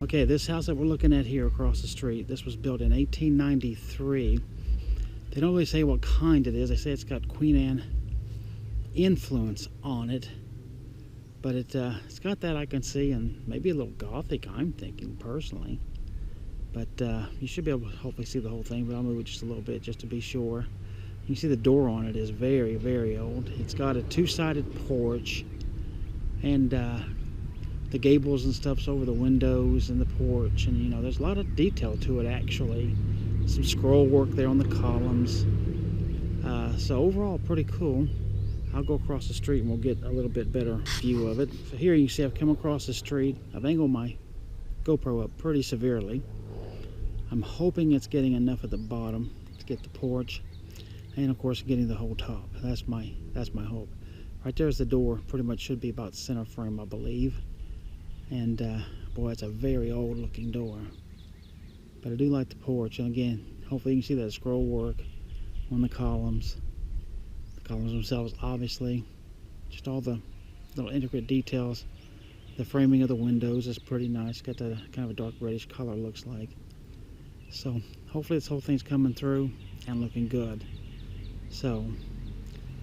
Okay, this house that we're looking at here across the street, this was built in 1893. They don't really say what kind it is. They say it's got Queen Anne influence on it, but it's got that I can see, and maybe a little Gothic, I'm thinking personally. But you should be able to hopefully see the whole thing, but I'll move it just a little bit just to be sure. You can see the door on it is very, very old. It's got a two-sided porch, and the gables and stuff's over the windows and the porch, and you know, there's a lot of detail to it actually. Some scroll work there on the columns. So overall, pretty cool. I'll go across the street and we'll get a little bit better view of it. So here you see I've come across the street. I've angled my GoPro up pretty severely. I'm hoping it's getting enough at the bottom to get the porch, and of course getting the whole top. That's my hope. Right there's the door. Pretty much should be about center frame, I believe. And boy, it's a very old looking door. But I do like the porch, and again, hopefully you can see that scroll work on the columns. The columns themselves, obviously. Just all the little intricate details. The framing of the windows is pretty nice. Got that kind of a dark reddish color, looks like. So hopefully this whole thing's coming through and looking good. So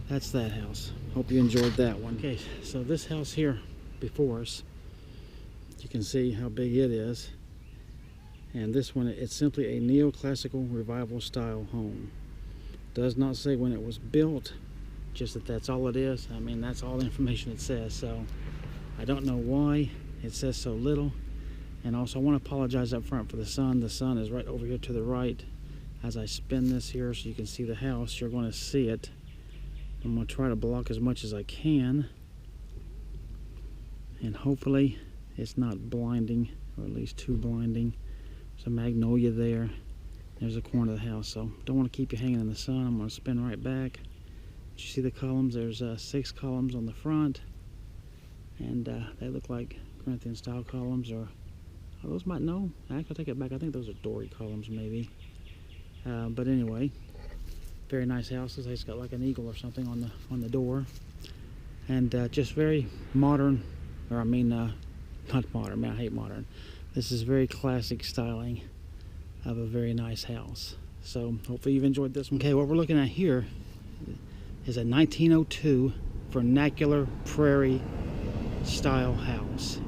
that's that house. Hope you enjoyed that one. Okay, so this house here before us, you can see how big it is. And this one, it's simply a neoclassical revival style home. Does not say when it was built, just that that's all it is. I mean, that's all the information it says. So I don't know why it says so little. And also I want to apologize up front for the sun. The sun is right over here to the right. As I spin this here so you can see the house, you're going to see it. I'm going to try to block as much as I can. And hopefully it's not blinding, or at least too blinding. There's a magnolia there. There's the corner of the house, so don't want to keep you hanging in the sun. I'm going to spin right back. You see the columns? There's 6 columns on the front, and they look like Corinthian style columns, or those might, no, actually I take it back. I think those are Doric columns maybe. But anyway, very nice houses. It's got like an eagle or something on the door, and just very modern, or I mean not modern. Man, I hate modern. This is very classic styling of a very nice house. So hopefully you've enjoyed this one. Okay, what we're looking at here is a 1902 vernacular prairie style house.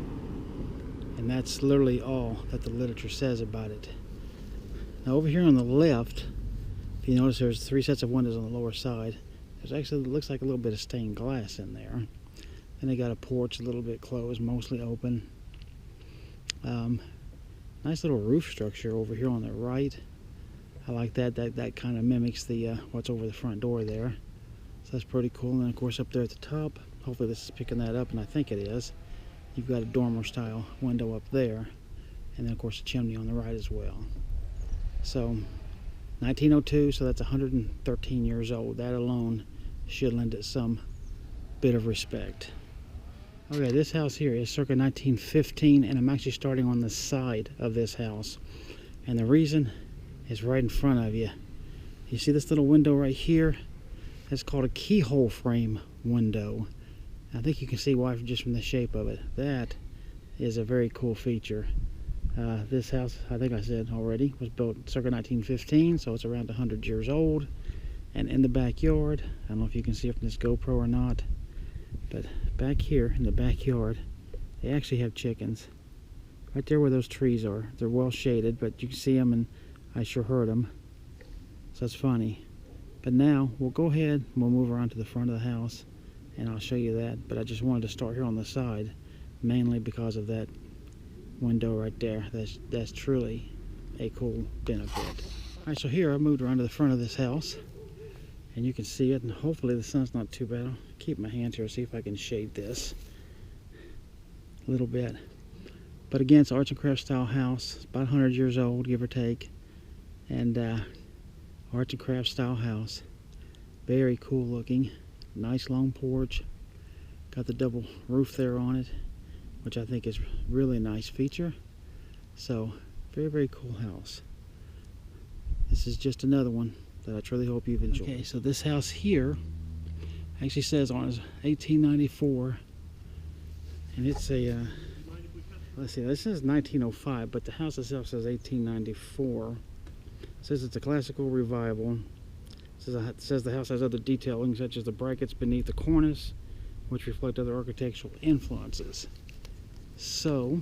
And that's literally all that the literature says about it. Now over here on the left, if you notice, there's 3 sets of windows on the lower side. There's actually, looks like a little bit of stained glass in there. Then they got a porch a little bit closed, mostly open. Nice little roof structure over here on the right. I like that. That kind of mimics the what's over the front door there. So that's pretty cool. And then of course up there at the top, hopefully this is picking that up, and I think it is. You've got a dormer style window up there, and then of course a chimney on the right as well. So 1902, so that's 113 years old. That alone should lend it some bit of respect. Okay, this house here is circa 1915, and I'm actually starting on the side of this house. And the reason is right in front of you. You see this little window right here? That's called a keyhole frame window. I think you can see why just from the shape of it. That is a very cool feature. This house, I think I said already, was built circa 1915, so it's around 100 years old. And in the backyard, I don't know if you can see it from this GoPro or not, but back here in the backyard, they actually have chickens. Right there where those trees are. They're well shaded, but you can see them, and I sure heard them. So that's funny. But now, we'll go ahead and we'll move around to the front of the house, and I'll show you that. But I just wanted to start here on the side, mainly because of that window right there. That's truly a cool benefit. Alright, so here I moved around to the front of this house, and you can see it, and hopefully the sun's not too bad. I'll keep my hands here, see if I can shade this a little bit. But again, it's an arts and crafts style house. It's about 100 years old, give or take. And arts and crafts style house. Very cool looking. Nice long porch. Got the double roof there on it, which I think is really a nice feature. So, very, very cool house. This is just another one that I truly hope you've enjoyed. Okay, so this house here actually says on it 1894, and it's a let's see, this says 1905, but the house itself says 1894. It says it's a classical revival. It says the house has other detailing, such as the brackets beneath the cornice, which reflect other architectural influences. So,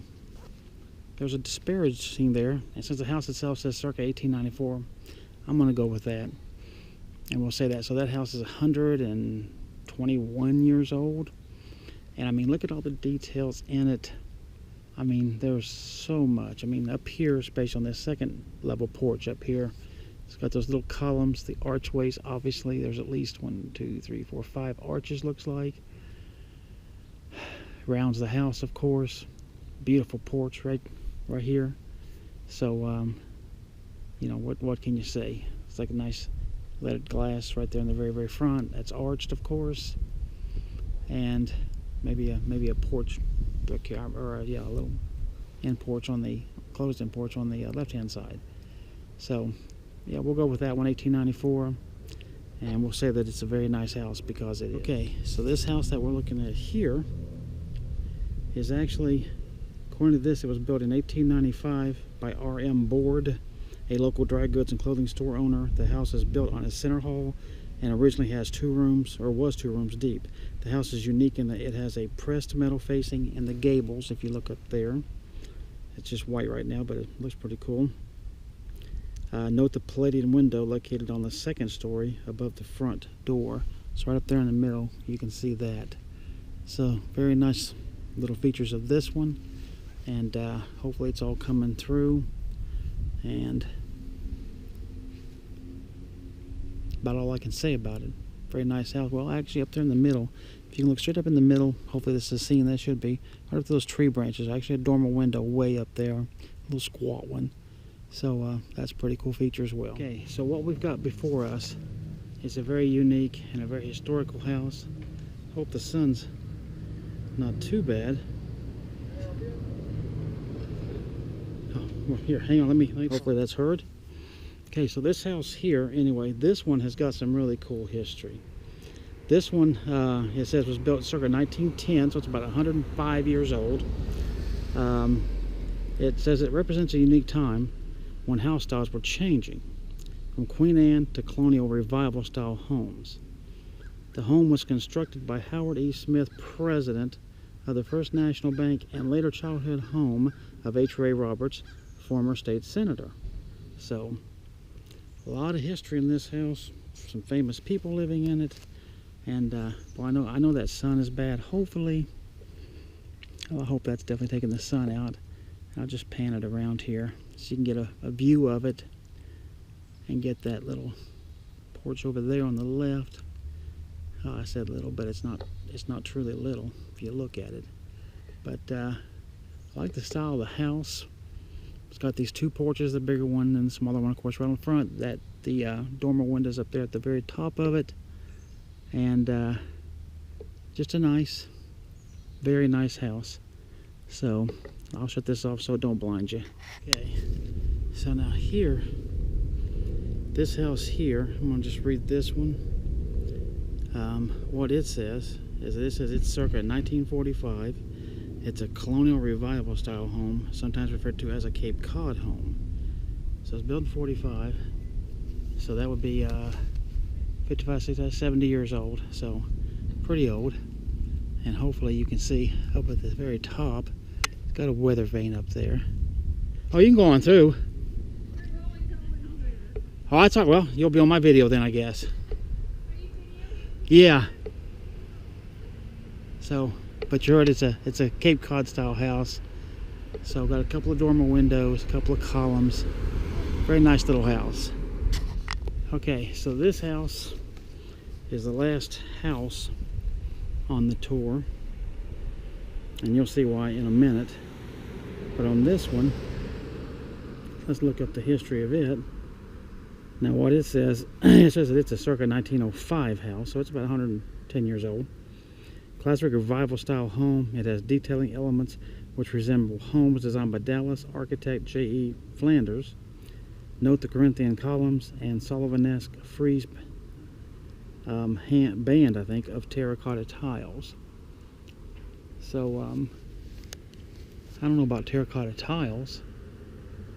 there's a disparaging there, and since the house itself says circa 1894, I'm going to go with that, and we'll say that. So that house is 121 years old, and I mean, look at all the details in it. I mean, there's so much. I mean, up here, especially on this second level porch up here, it's got those little columns, the archways. Obviously, there's at least 1, 2, 3, 4, 5 arches, looks like. Rounds the house, of course. Beautiful porch right here. So, you know, what can you say? It's like a nice leaded glass right there in the very, very front. That's arched, of course, and maybe a porch, or yeah, a little end porch on the closed-in porch on the left-hand side. So, yeah, we'll go with that one, 1894, and we'll say that it's a very nice house because it is. Okay, so this house that we're looking at here is actually, according to this, it was built in 1895 by R.M. Board, a local dry goods and clothing store owner. The house is built on a center hall and originally has 2 rooms, or was 2 rooms deep. The house is unique in that it has a pressed metal facing in the gables, if you look up there. It's just white right now, but it looks pretty cool. Note the Palladian window located on the 2nd story above the front door. It's right up there in the middle. You can see that. So, very nice little features of this one. And hopefully it's all coming through. And about all I can say about it. Very nice house. Well, actually up there in the middle, if you can look straight up in the middle, hopefully this is seen, that should be, right up to those tree branches. Actually a dormer window way up there, a little squat one. So that's a pretty cool feature as well. Okay, so what we've got before us is a very unique and a very historical house. Hope the sun's not too bad. Oh, well, here, hang on, let me hopefully that's heard. Okay, so this house here, anyway, this one has got some really cool history. This one, it says, was built circa 1910, so it's about 105 years old. It says it represents a unique time when house styles were changing from Queen Anne to colonial revival style homes. The home was constructed by Howard E. Smith, president of the First National Bank and later childhood home of H. Ray Roberts, former state senator. So, a lot of history in this house, some famous people living in it, and well, I know that sun is bad. Hopefully, well, I hope that's definitely taking the sun out. I'll just pan it around here so you can get a view of it and get that little porch over there on the left. I said little, but it's not truly little if you look at it. But I like the style of the house. It's got these 2 porches, the bigger one and the smaller one, of course, right on front. That the dormer windows up there at the very top of it, and just a nice, very nice house. So I'll shut this off so it don't blind you. Okay, so now here, this house here, I'm gonna just read this one. What it says is that it says it's circa 1945. It's a colonial revival style home, sometimes referred to as a Cape Cod home. So it's built in 45, so that would be 55, 60, 70 years old, so pretty old. And hopefully you can see up at the very top, it's got a weather vane up there. Oh, you can go on through. Oh, I thought, well, you'll be on my video then, I guess. Yeah. So, but you heard it's a Cape Cod style house. So got a couple of dormer windows, a couple of columns. Very nice little house. Okay, so this house is the last house on the tour, and you'll see why in a minute. But on this one, let's look up the history of it. Now what it says, it says that it's a circa 1905 house, so it's about 110 years old. Classic revival style home. It has detailing elements which resemble homes designed by Dallas architect J.E. Flanders. Note the Corinthian columns and Sullivan-esque frieze band, I think, of terracotta tiles. So I don't know about terracotta tiles.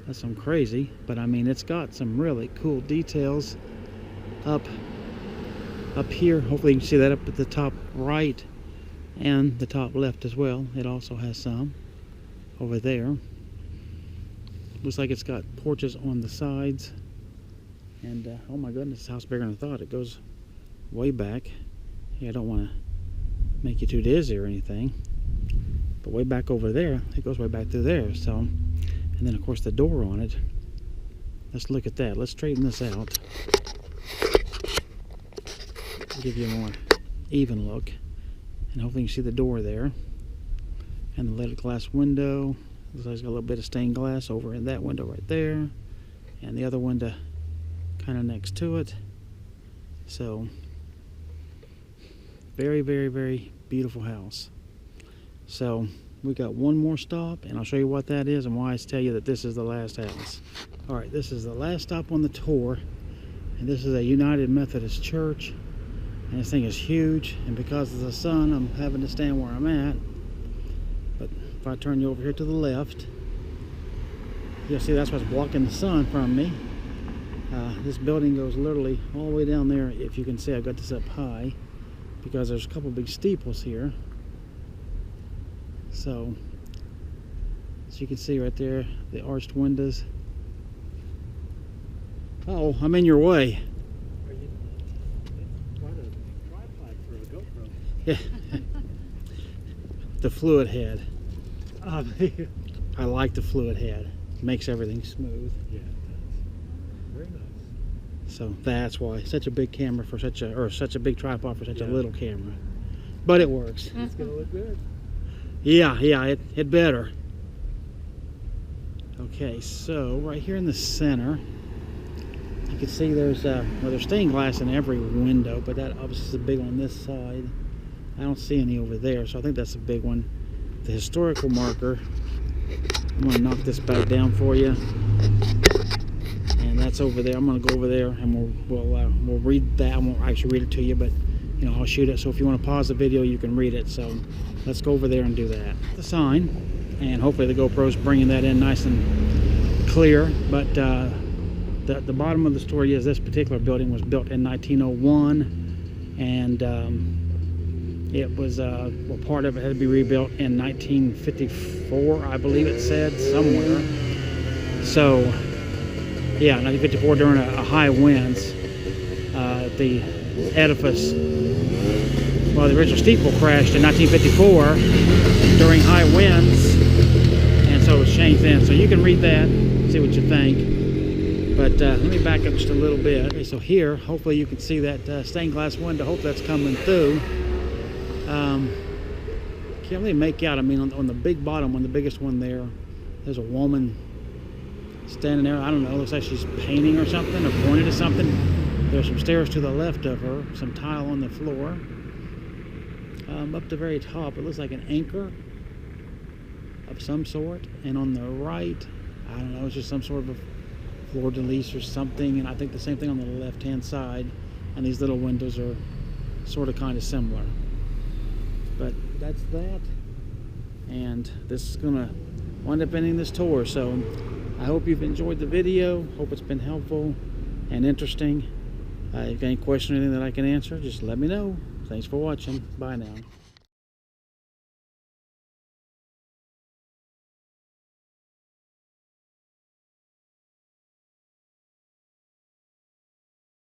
That's some crazy, but I mean, it's got some really cool details up here. Hopefully you can see that up at the top right and the top left as well. It also has some over there. Looks like it's got porches on the sides. And oh my goodness, this house is bigger than I thought. It goes way back. Yeah, I don't want to make you too dizzy or anything, but way back over there, it goes way back through there. So, and then of course the door on it. Let's look at that. Let's straighten this out. Give you a more even look, and hopefully you can see the door there and the little glass window. Looks like it's got a little bit of stained glass over in that window right there, and the other window kind of next to it. So very, very, very beautiful house. So we got one more stop, and I'll show you what that is and why I tell you that this is the last house. All right, this is the last stop on the tour, and this is a United Methodist Church. And this thing is huge, and because of the sun, I'm having to stand where I'm at. But if I turn you over here to the left, you'll see that's what's blocking the sun from me. This building goes literally all the way down there. If you can see, I've got this up high because there's a couple big steeples here. So, as you can see right there, the arched windows. Uh-oh, I'm in your way. Yeah. The fluid head. I like the fluid head. It makes everything smooth. Yeah, it does. Very nice. So that's why such a big camera for such a big tripod for such a little camera. But it works. It's gonna look good. Yeah, it better. Okay, so right here in the center, you can see there's stained glass in every window, but that obviously is a big one on this side. I don't see any over there, so I think that's a big one. The historical marker, I'm going to knock this back down for you, and that's over there. I'm going to go over there and we'll read that. I won't actually read it to you, but you know, I'll shoot it, so if you want to pause the video you can read it. So let's go over there and do that. The sign, and hopefully the GoPro's bringing that in nice and clear. But the bottom of the story is this particular building was built in 1901, and it was, well, part of it had to be rebuilt in 1954, I believe it said, somewhere. So, yeah, 1954 during a high winds. The edifice, well, the original steeple crashed in 1954 during high winds, and so it was changed then. So you can read that, see what you think. But let me back up just a little bit. Okay, so here, hopefully you can see that stained glass window. Hope that's coming through. Can't really make out. I mean, on the big bottom one, the biggest one there, there's a woman standing there. I don't know, looks like she's painting or something, or pointing to something. There's some stairs to the left of her, some tile on the floor. Up the very top, it looks like an anchor of some sort. And on the right, I don't know, it's just some sort of a fleur-de-lis or something. And I think the same thing on the left-hand side. And these little windows are sort of kind of similar. But that's that, and this is gonna wind up ending this tour. So I hope you've enjoyed the video. Hope it's been helpful and interesting. If you have any questions or anything that I can answer, just let me know. Thanks for watching. Bye now.